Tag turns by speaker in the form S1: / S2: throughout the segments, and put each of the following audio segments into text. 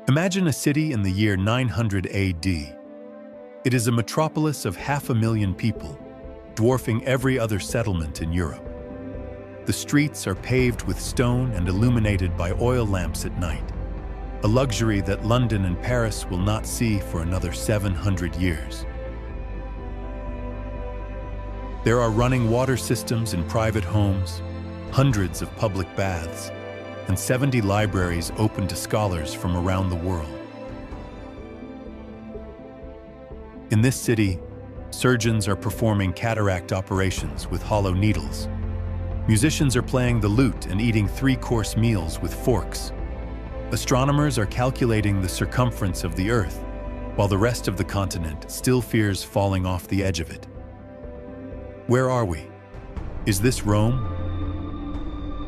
S1: Imagine a city in the year 900 AD. It is a metropolis of 500,000 people, dwarfing every other settlement in Europe. The streets are paved with stone and illuminated by oil lamps at night, a luxury that London and Paris will not see for another 700 years. There are running water systems in private homes, hundreds of public baths, and 70 libraries open to scholars from around the world. In this city, surgeons are performing cataract operations with hollow needles. Musicians are playing the lute and eating three-course meals with forks. Astronomers are calculating the circumference of the Earth, while the rest of the continent still fears falling off the edge of it. Where are we? Is this Rome?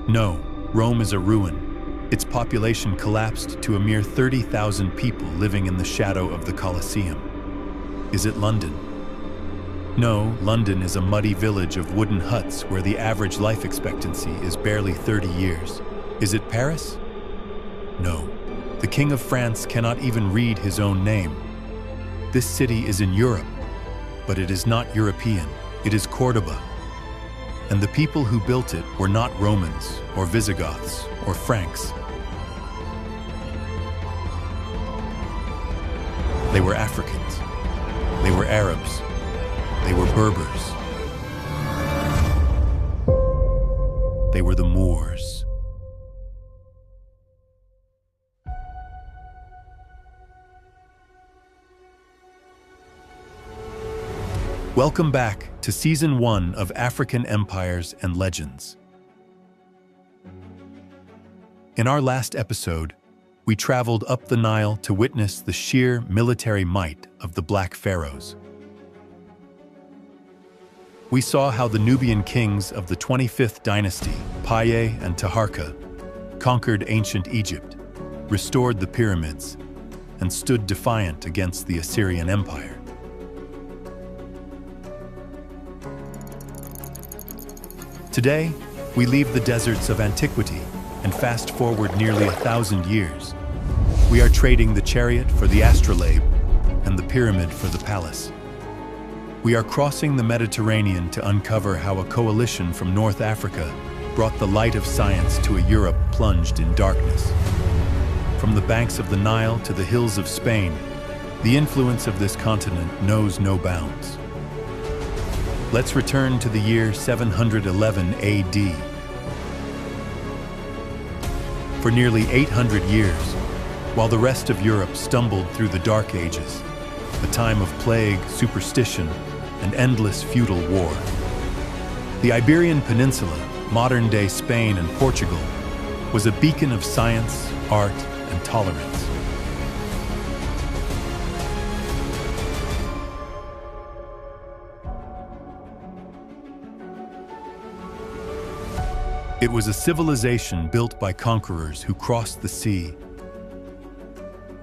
S1: No, Rome is a ruin. Its population collapsed to a mere 30,000 people living in the shadow of the Colosseum. Is it London? No, London is a muddy village of wooden huts where the average life expectancy is barely 30 years. Is it Paris? No. The King of France cannot even read his own name. This city is in Europe, but it is not European. It is Cordoba. And the people who built it were not Romans, or Visigoths, or Franks. They were Africans. They were Arabs. They were Berbers. They were the Moors. Welcome back to Season 1 of African Empires and Legends. In our last episode, we traveled up the Nile to witness the sheer military might of the Black Pharaohs. We saw how the Nubian kings of the 25th dynasty, Paye and Taharqa, conquered ancient Egypt, restored the pyramids, and stood defiant against the Assyrian Empire. Today, we leave the deserts of antiquity and fast forward nearly 1,000 years. We are trading the chariot for the astrolabe and the pyramid for the palace. We are crossing the Mediterranean to uncover how a coalition from North Africa brought the light of science to a Europe plunged in darkness. From the banks of the Nile to the hills of Spain, the influence of this continent knows no bounds. Let's return to the year 711 AD. For nearly 800 years, while the rest of Europe stumbled through the Dark Ages, a time of plague, superstition, and endless feudal war, the Iberian Peninsula, modern-day Spain and Portugal, was a beacon of science, art, and tolerance. It was a civilization built by conquerors who crossed the sea,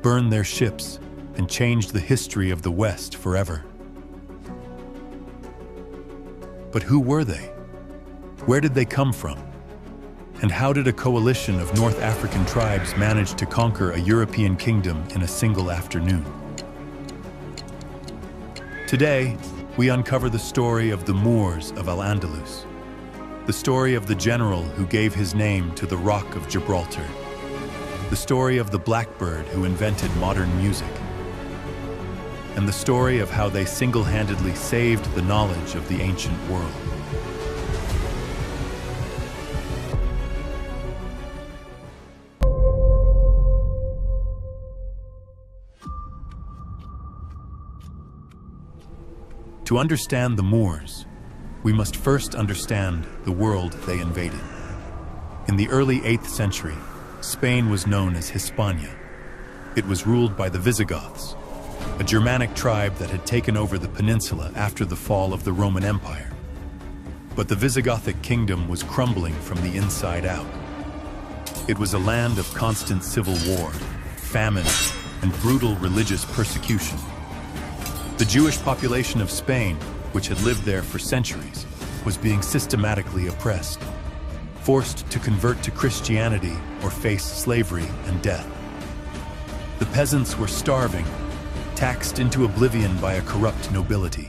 S1: burned their ships, and changed the history of the West forever. But who were they? Where did they come from? And how did a coalition of North African tribes manage to conquer a European kingdom in a single afternoon? Today, we uncover the story of the Moors of Al-Andalus, the story of the general who gave his name to the Rock of Gibraltar, the story of the blackbird who invented modern music, and the story of how they single-handedly saved the knowledge of the ancient world. To understand the Moors, we must first understand the world they invaded. In the early 8th century, Spain was known as Hispania. It was ruled by the Visigoths, a Germanic tribe that had taken over the peninsula after the fall of the Roman Empire. But the Visigothic kingdom was crumbling from the inside out. It was a land of constant civil war, famine, and brutal religious persecution. The Jewish population of Spain, which had lived there for centuries, was being systematically oppressed, forced to convert to Christianity or face slavery and death. The peasants were starving, taxed into oblivion by a corrupt nobility.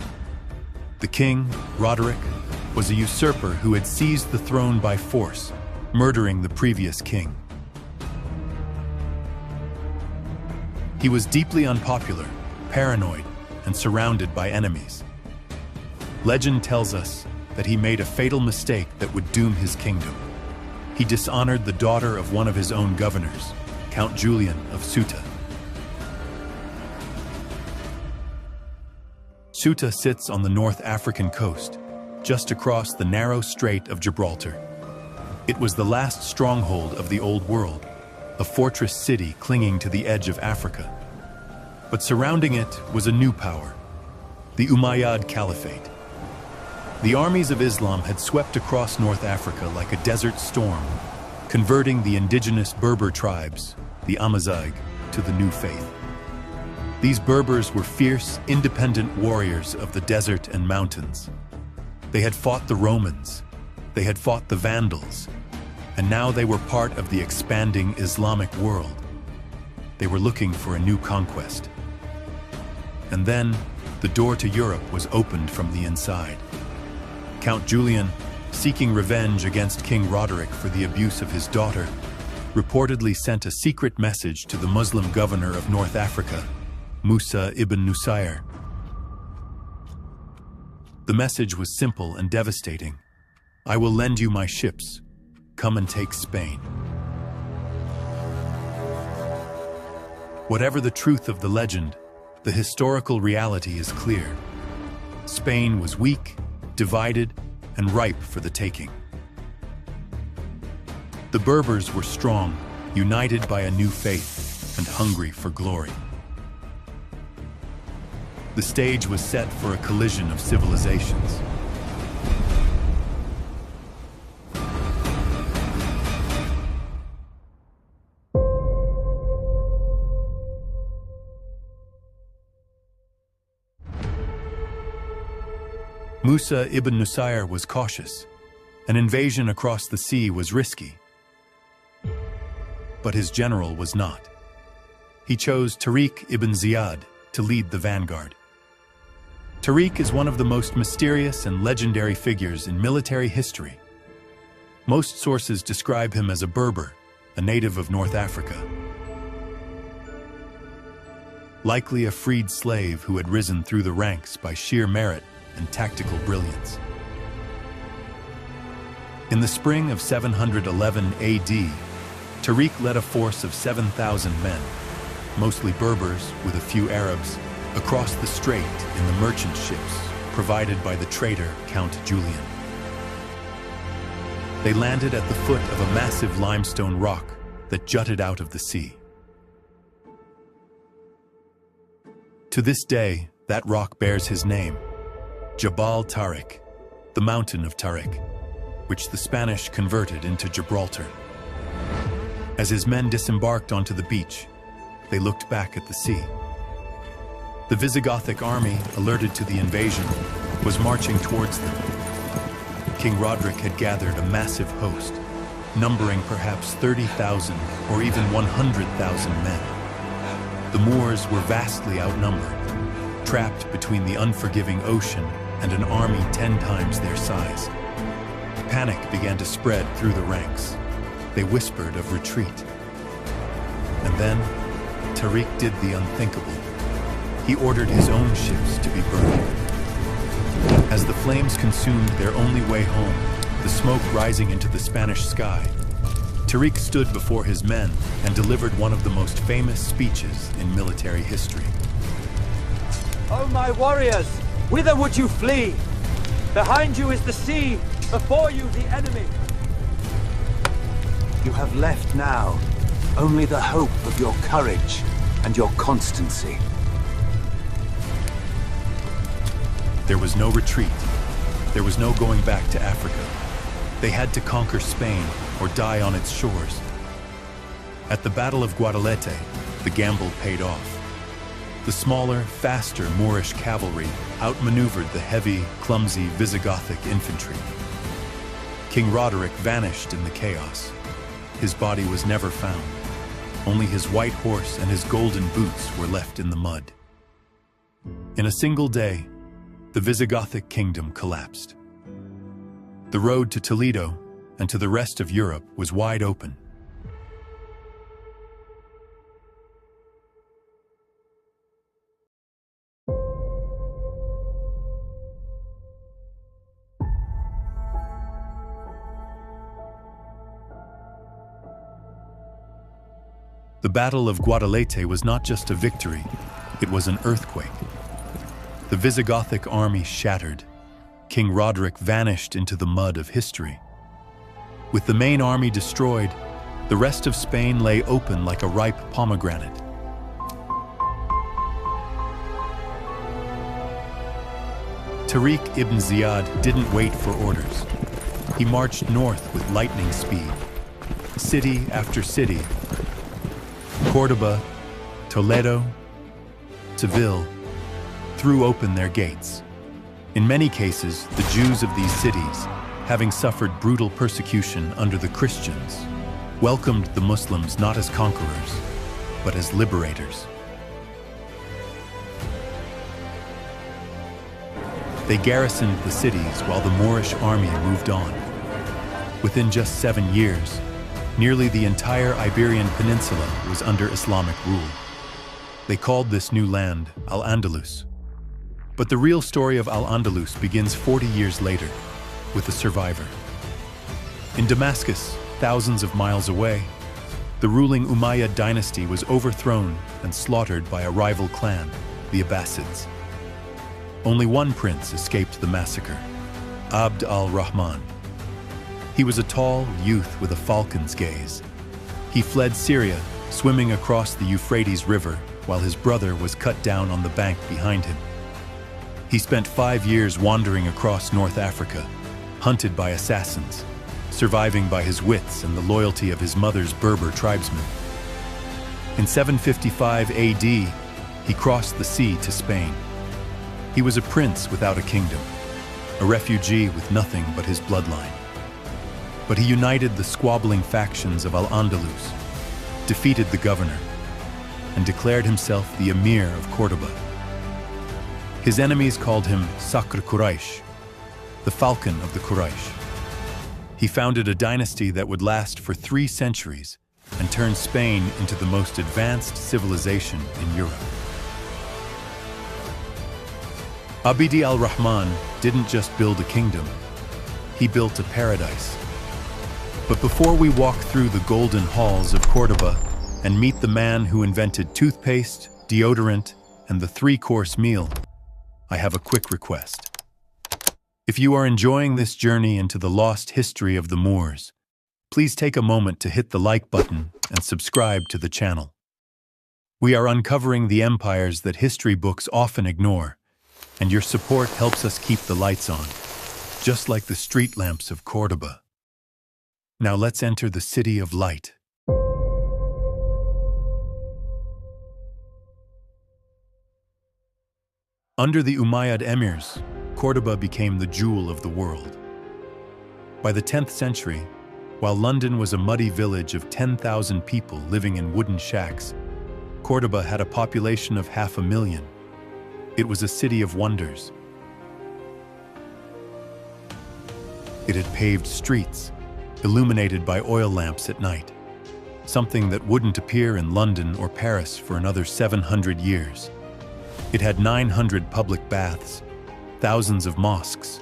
S1: The king, Roderick, was a usurper who had seized the throne by force, murdering the previous king. He was deeply unpopular, paranoid, and surrounded by enemies. Legend tells us that he made a fatal mistake that would doom his kingdom. He dishonored the daughter of one of his own governors, Count Julian of Ceuta. Ceuta sits on the North African coast, just across the narrow Strait of Gibraltar. It was the last stronghold of the Old World, a fortress city clinging to the edge of Africa. But surrounding it was a new power, the Umayyad Caliphate. The armies of Islam had swept across North Africa like a desert storm, converting the indigenous Berber tribes, the Amazigh, to the new faith. These Berbers were fierce, independent warriors of the desert and mountains. They had fought the Romans, they had fought the Vandals, and now they were part of the expanding Islamic world. They were looking for a new conquest. And then, the door to Europe was opened from the inside. Count Julian, seeking revenge against King Roderick for the abuse of his daughter, reportedly sent a secret message to the Muslim governor of North Africa, Musa ibn Nusayr. The message was simple and devastating. "I will lend you my ships. Come and take Spain." Whatever the truth of the legend, the historical reality is clear. Spain was weak, divided, and ripe for the taking. The Berbers were strong, united by a new faith, and hungry for glory. The stage was set for a collision of civilizations. Musa ibn Nusayr was cautious. An invasion across the sea was risky. But his general was not. He chose Tariq ibn Ziyad to lead the vanguard. Tariq is one of the most mysterious and legendary figures in military history. Most sources describe him as a Berber, a native of North Africa. Likely a freed slave who had risen through the ranks by sheer merit and tactical brilliance. In the spring of 711 AD, Tariq led a force of 7,000 men, mostly Berbers with a few Arabs, across the strait in the merchant ships provided by the trader Count Julian. They landed at the foot of a massive limestone rock that jutted out of the sea. To this day, that rock bears his name, Jabal Tariq, the mountain of Tariq, which the Spanish converted into Gibraltar. As his men disembarked onto the beach, they looked back at the sea. The Visigothic army, alerted to the invasion, was marching towards them. King Roderick had gathered a massive host, numbering perhaps 30,000 or even 100,000 men. The Moors were vastly outnumbered, trapped between the unforgiving ocean and an army 10 times their size. Panic began to spread through the ranks. They whispered of retreat. And then, Tariq did the unthinkable. He ordered his own ships to be burned. As the flames consumed their only way home, the smoke rising into the Spanish sky, Tariq stood before his men and delivered one of the most famous speeches in military history.
S2: "Oh, my warriors, whither would you flee? Behind you is the sea, before you the enemy. You have left now only the hope of your courage and your constancy."
S1: There was no retreat. There was no going back to Africa. They had to conquer Spain or die on its shores. At the Battle of Guadalete, the gamble paid off. The smaller, faster Moorish cavalry outmaneuvered the heavy, clumsy Visigothic infantry. King Roderick vanished in the chaos. His body was never found. Only his white horse and his golden boots were left in the mud. In a single day, the Visigothic kingdom collapsed. The road to Toledo and to the rest of Europe was wide open. The Battle of Guadalete was not just a victory, it was an earthquake. The Visigothic army shattered. King Roderick vanished into the mud of history. With the main army destroyed, the rest of Spain lay open like a ripe pomegranate. Tariq ibn Ziyad didn't wait for orders. He marched north with lightning speed. City after city, Cordoba, Toledo, Seville, threw open their gates. In many cases, the Jews of these cities, having suffered brutal persecution under the Christians, welcomed the Muslims not as conquerors, but as liberators. They garrisoned the cities while the Moorish army moved on. Within just 7 years, nearly the entire Iberian Peninsula was under Islamic rule. They called this new land Al-Andalus. But the real story of Al-Andalus begins 40 years later, with a survivor. In Damascus, thousands of miles away, the ruling Umayyad dynasty was overthrown and slaughtered by a rival clan, the Abbasids. Only one prince escaped the massacre, Abd al-Rahman. He was a tall youth with a falcon's gaze. He fled Syria, swimming across the Euphrates River, while his brother was cut down on the bank behind him. He spent 5 years wandering across North Africa, hunted by assassins, surviving by his wits and the loyalty of his mother's Berber tribesmen. In 755 AD, he crossed the sea to Spain. He was a prince without a kingdom, a refugee with nothing but his bloodline. But he united the squabbling factions of Al-Andalus, defeated the governor, and declared himself the emir of Cordoba. His enemies called him Sakr Quraysh, the Falcon of the Quraysh. He founded a dynasty that would last for 3 centuries and turn Spain into the most advanced civilization in Europe. Abd al-Rahman didn't just build a kingdom, he built a paradise. But before we walk through the golden halls of Cordoba and meet the man who invented toothpaste, deodorant, and the 3-course meal, I have a quick request. If you are enjoying this journey into the lost history of the Moors, please take a moment to hit the like button and subscribe to the channel. We are uncovering the empires that history books often ignore, and your support helps us keep the lights on, just like the street lamps of Cordoba. Now let's enter the City of Light. Under the Umayyad emirs, Cordoba became the jewel of the world. By the 10th century, while London was a muddy village of 10,000 people living in wooden shacks, Cordoba had a population of 500,000. It was a city of wonders. It had paved streets, illuminated by oil lamps at night, something that wouldn't appear in London or Paris for another 700 years. It had 900 public baths, thousands of mosques,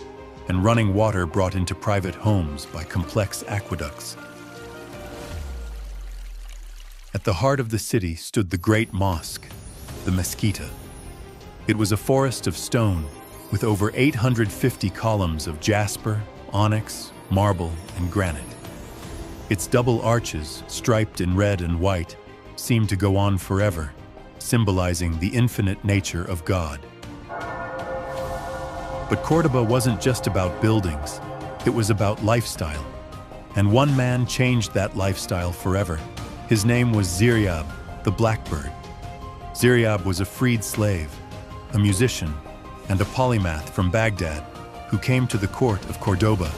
S1: and running water brought into private homes by complex aqueducts. At the heart of the city stood the great mosque, the Mesquita. It was a forest of stone with over 850 columns of jasper, onyx, marble, and granite. Its double arches, striped in red and white, seemed to go on forever, symbolizing the infinite nature of God. But Cordoba wasn't just about buildings, it was about lifestyle. And one man changed that lifestyle forever. His name was Ziryab, the Blackbird. Ziryab was a freed slave, a musician, and a polymath from Baghdad who came to the court of Cordoba.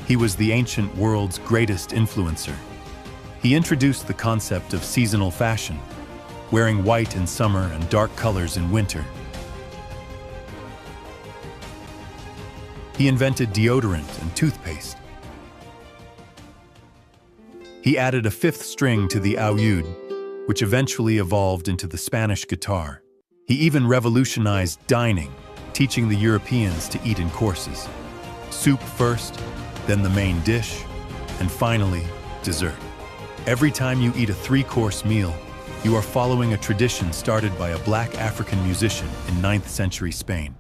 S1: He was the ancient world's greatest influencer. He introduced the concept of seasonal fashion, wearing white in summer and dark colors in winter. He invented deodorant and toothpaste. He added a fifth string to the oud, which eventually evolved into the Spanish guitar. He even revolutionized dining, teaching the Europeans to eat in courses. Soup first, then the main dish, and finally, dessert. Every time you eat a three-course meal, you are following a tradition started by a black African musician in 9th century Spain.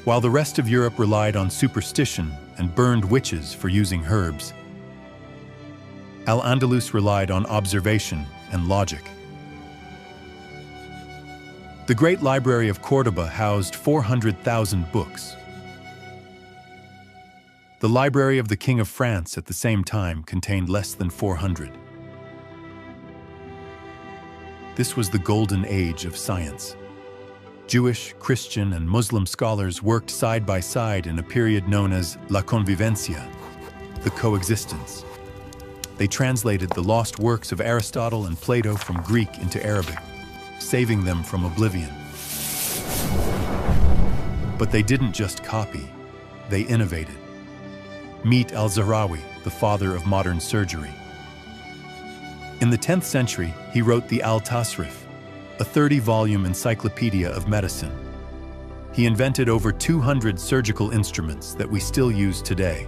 S1: While the rest of Europe relied on superstition and burned witches for using herbs, Al-Andalus relied on observation and logic. The Great Library of Cordoba housed 400,000 books. The Library of the King of France at the same time contained less than 400. This was the golden age of science. Jewish, Christian, and Muslim scholars worked side by side in a period known as La Convivencia, the coexistence. They translated the lost works of Aristotle and Plato from Greek into Arabic, saving them from oblivion. But they didn't just copy, they innovated. Meet Al-Zahrawi, the father of modern surgery. In the 10th century, he wrote the Al-Tasrif, a 30-volume encyclopedia of medicine. He invented over 200 surgical instruments that we still use today: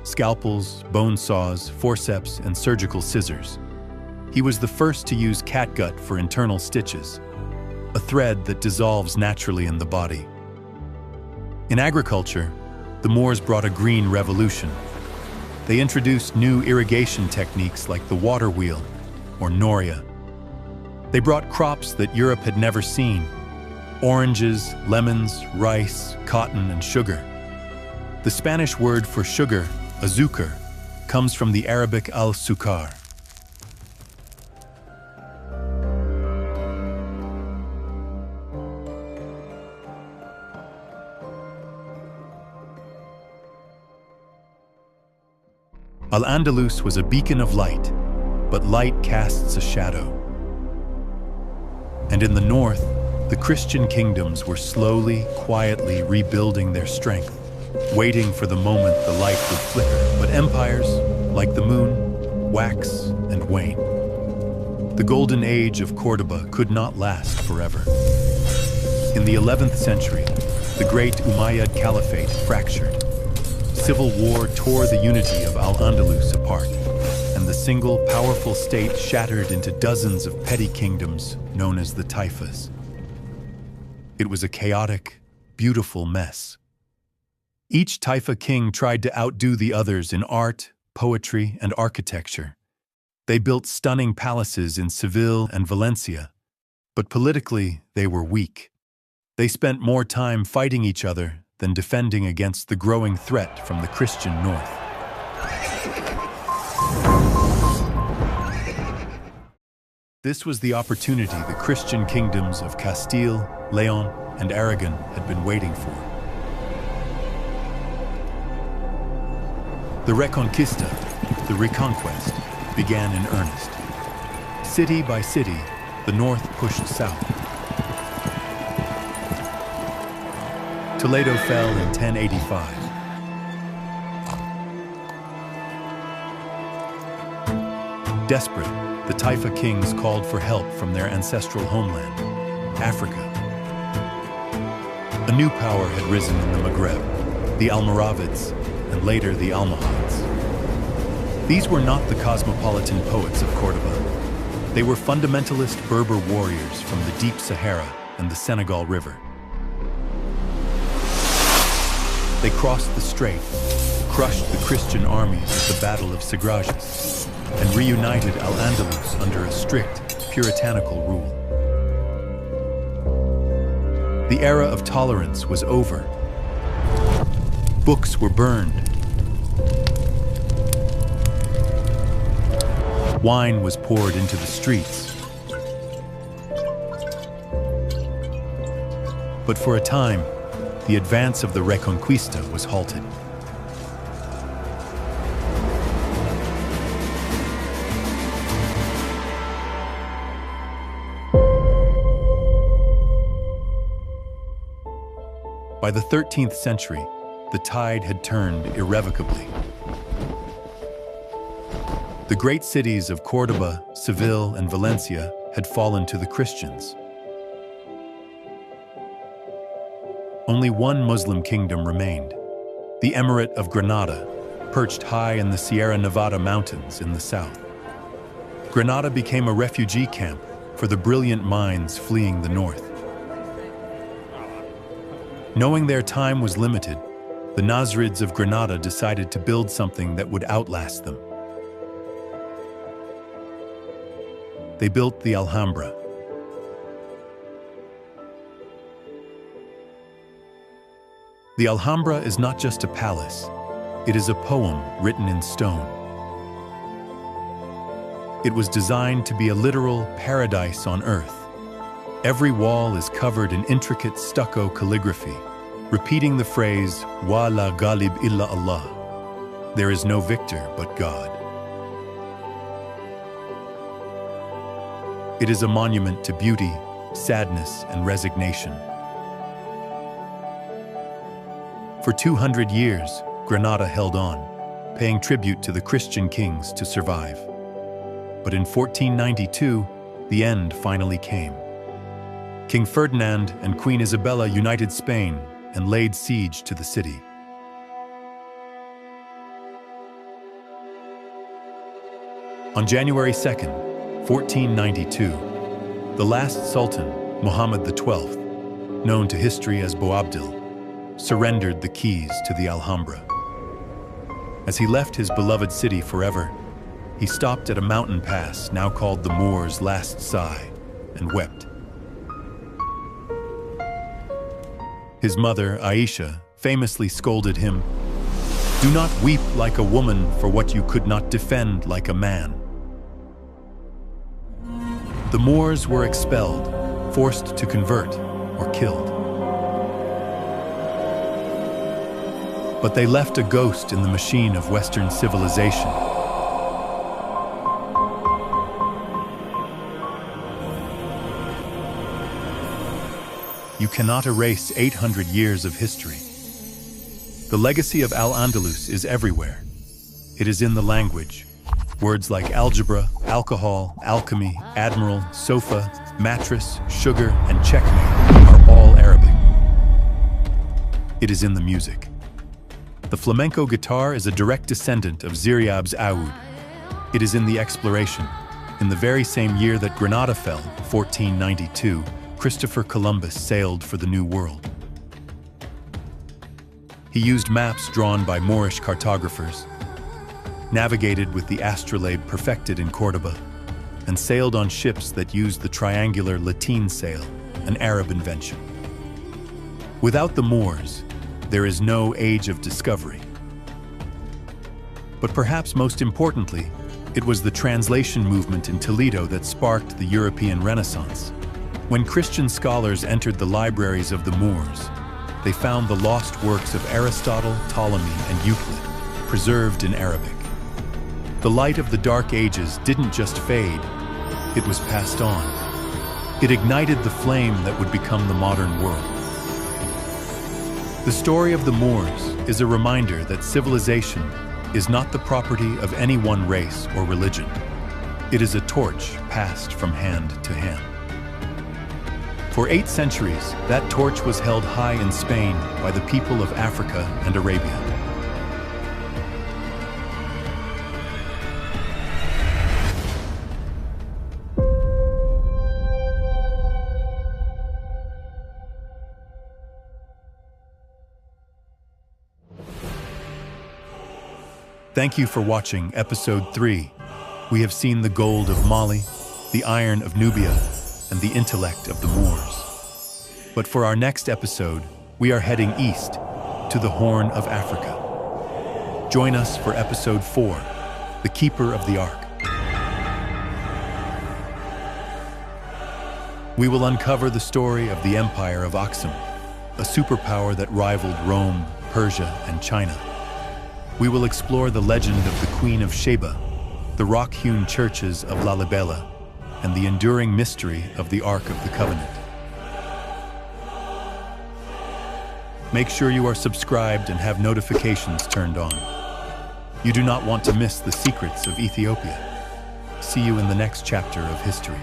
S1: scalpels, bone saws, forceps, and surgical scissors. He was the first to use catgut for internal stitches, a thread that dissolves naturally in the body. In agriculture, the Moors brought a green revolution. They introduced new irrigation techniques like the water wheel, or noria. They brought crops that Europe had never seen: oranges, lemons, rice, cotton, and sugar. The Spanish word for sugar, azúcar, comes from the Arabic al-sukar. Al-Andalus was a beacon of light, but light casts a shadow. And in the north, the Christian kingdoms were slowly, quietly rebuilding their strength, waiting for the moment the light would flicker. But empires, like the moon, wax and wane. The golden age of Cordoba could not last forever. In the 11th century, the great Umayyad Caliphate fractured. Civil war tore the unity of Al-Andalus apart, and the single powerful state shattered into dozens of petty kingdoms known as the Taifas. It was a chaotic, beautiful mess. Each Taifa king tried to outdo the others in art, poetry, and architecture. They built stunning palaces in Seville and Valencia, but politically they were weak. They spent more time fighting each other than defending against the growing threat from the Christian north. This was the opportunity the Christian kingdoms of Castile, Leon, and Aragon had been waiting for. The Reconquista, the reconquest, began in earnest. City by city, the north pushed south. Toledo fell in 1085. Desperate, the Taifa kings called for help from their ancestral homeland, Africa. A new power had risen in the Maghreb, the Almoravids, and later the Almohads. These were not the cosmopolitan poets of Cordoba. They were fundamentalist Berber warriors from the deep Sahara and the Senegal River. They crossed the strait, crushed the Christian armies at the Battle of Sagrajas, and reunited Al-Andalus under a strict, puritanical rule. The era of tolerance was over. Books were burned. Wine was poured into the streets. But for a time, the advance of the Reconquista was halted. By the 13th century, the tide had turned irrevocably. The great cities of Cordoba, Seville, and Valencia had fallen to the Christians. Only one Muslim kingdom remained, the Emirate of Granada, perched high in the Sierra Nevada mountains in the south. Granada became a refugee camp for the brilliant minds fleeing the north. Knowing their time was limited, the Nasrids of Granada decided to build something that would outlast them. They built the Alhambra. The Alhambra is not just a palace, it is a poem written in stone. It was designed to be a literal paradise on earth. Every wall is covered in intricate stucco calligraphy, repeating the phrase, "Wa la ghalib illa Allah." There is no victor but God. It is a monument to beauty, sadness, and resignation. For 200 years, Granada held on, paying tribute to the Christian kings to survive. But in 1492, the end finally came. King Ferdinand and Queen Isabella united Spain and laid siege to the city. On January 2nd, 1492, the last Sultan, Muhammad XII, known to history as Boabdil, surrendered the keys to the Alhambra. As he left his beloved city forever, he stopped at a mountain pass now called the Moors' Last Sigh and wept. His mother, Aisha, famously scolded him, "Do not weep like a woman for what you could not defend like a man." The Moors were expelled, forced to convert, or killed. But they left a ghost in the machine of Western civilization. You cannot erase 800 years of history. The legacy of Al-Andalus is everywhere. It is in the language. Words like algebra, alcohol, alchemy, admiral, sofa, mattress, sugar, and checkmate are all Arabic. It is in the music. The flamenco guitar is a direct descendant of Ziryab's oud. It is in the exploration. In the very same year that Granada fell, 1492, Christopher Columbus sailed for the New World. He used maps drawn by Moorish cartographers, navigated with the astrolabe perfected in Cordoba, and sailed on ships that used the triangular lateen sail, an Arab invention. Without the Moors, there is no age of discovery. But perhaps most importantly, it was the translation movement in Toledo that sparked the European Renaissance. When Christian scholars entered the libraries of the Moors, they found the lost works of Aristotle, Ptolemy, and Euclid, preserved in Arabic. The light of the Dark Ages didn't just fade, it was passed on. It ignited the flame that would become the modern world. The story of the Moors is a reminder that civilization is not the property of any one race or religion. It is a torch passed from hand to hand. For 8 centuries, that torch was held high in Spain by the people of Africa and Arabia. Thank you for watching Episode 3. We have seen the gold of Mali, the iron of Nubia, and the intellect of the Moors. But for our next episode, we are heading east to the Horn of Africa. Join us for Episode 4, The Keeper of the Ark. We will uncover the story of the Empire of Aksum, a superpower that rivaled Rome, Persia, and China. We will explore the legend of the Queen of Sheba, the rock-hewn churches of Lalibela, and the enduring mystery of the Ark of the Covenant. Make sure you are subscribed and have notifications turned on. You do not want to miss the secrets of Ethiopia. See you in the next chapter of history.